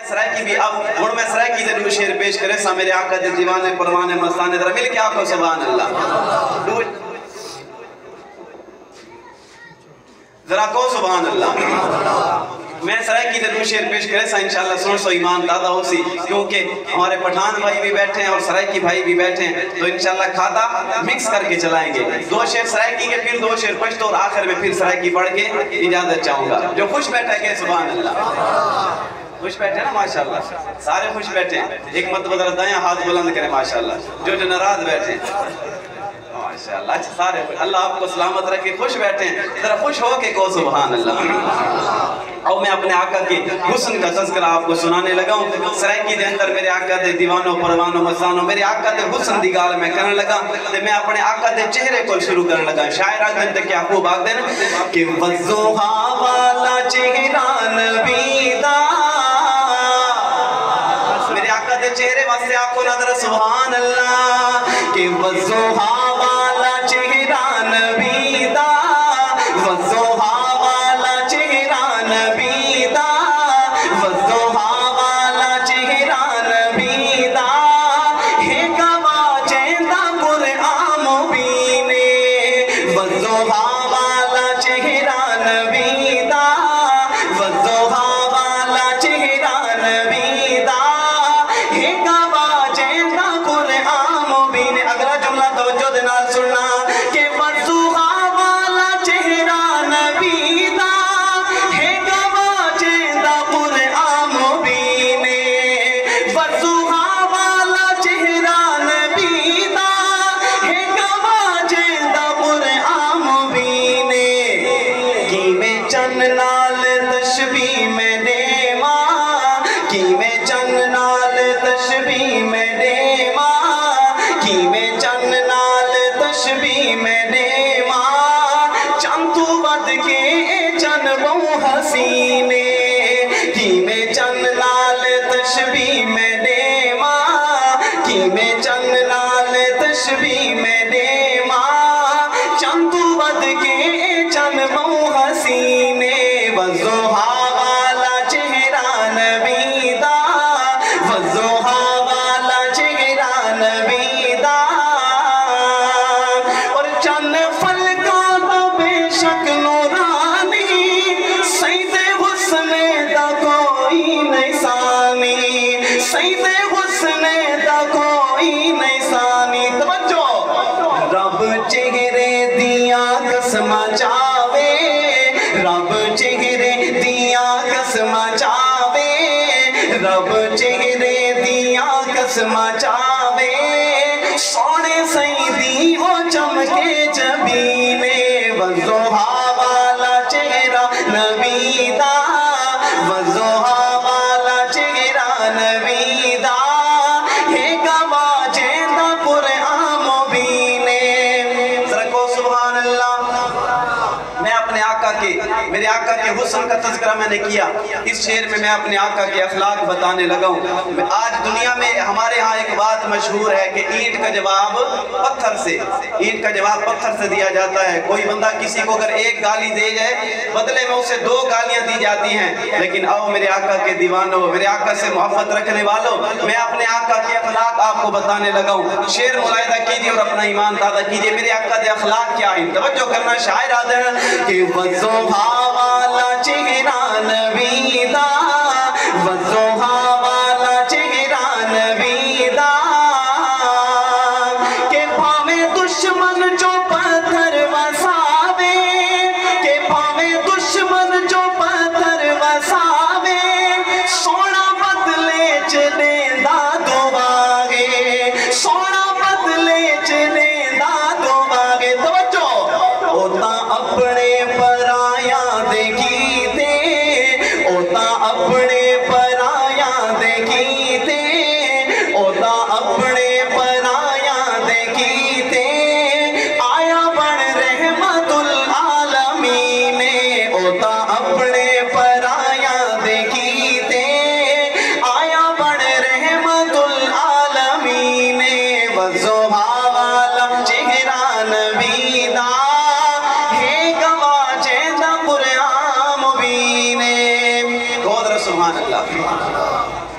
سرائکی بھی اب ہن میں سرائکی دے دو شعر پیش کرے سا میرے آقا دے دیوانے پروانے مستانے در مل کے آقا سبحان اللہ ذرا کو سبحان اللہ میں سرائکی دے دو شعر پیش کرے سا انشاءاللہ سن سو ایمان دادا ہو سی کیونکہ ہمارے پٹھان بھائی بھی بیٹھے ہیں اور سرائکی بھائی بھی بیٹھے ہیں تو انشاءاللہ کھاتا مکس کر کے چلائیں گے دو شعر سرائکی کے پھر دو شعر پشت اور آخر میں پھر سرائکی پڑھ کے اجازت چاہوں گا جو خوش بیٹھا ہے کہ سبحان اللہ خوش بیٹھے نا ماشاءاللہ سارے خوش بیٹھے ہیں ایک مرتبہ ذرا دائیں ہاتھ بلند کریں ماشاءاللہ جو ناراض بیٹھے ہیں ماشاءاللہ اچھا سارے اللہ آپ کو سلامت رکھے خوش بیٹھے ہیں ذرا خوش ہو کے کو سبحان اللہ اور میں اپنے آقا کے حسن کا تذکرہ آپ کو سنانے لگا ہوں سرائکی دے اندر میرے آقا دے دیوانوں پروانوں مستانوں میرے آقا دے حسن دی گال میں کرنے لگا تے میں اپنے آقا دے چہرے کو شروع کرنے لگا شاعر آگ دن تک کیا خوب آگ دن کہ وضحا والا چہرہ نبی دا میرے آقا دے چہرے واسطے آپ کو نظر سبحان اللہ کہ وضحا والا چہرہ نبی دا وضحا مچاوے سونے سیدی وہ چمکے جبینے وضحا والا چہرہ نبی دا وضحا والا چہرہ نبی دا ہے گواہ جیندہ قرآن مبینے ذرا کو سبحان اللہ میں اپنے آقا کے میرے آقا کے حسن کا تذکرہ میں نے کیا اس شعر میں اپنے آقا کے اخلاق بتانے لگا ہوں آج دنیا میں ہمارے ہاں ایک بات مشہور ہے کہ اینٹ کا جواب پتھر سے دیا جاتا ہے کوئی بندہ کسی کو اگر ایک گالی دے جائے بدلے میں اسے 2 گالیاں دی جاتی ہیں لیکن آؤ میرے آقا کے دیوانوں میرے آقا سے محبت رکھنے والوں میں اپنے آقا کے اخلاق آپ کو بتانے لگا ہوں شعر ملاحظہ کیجئے اور اپنا ایمان تازہ کیجئے میرے آقا دے اخلاق کیا ہیں توجہ کرنا شاعر آدھر کہ وضحا والا چہرہ نبی دا وضحا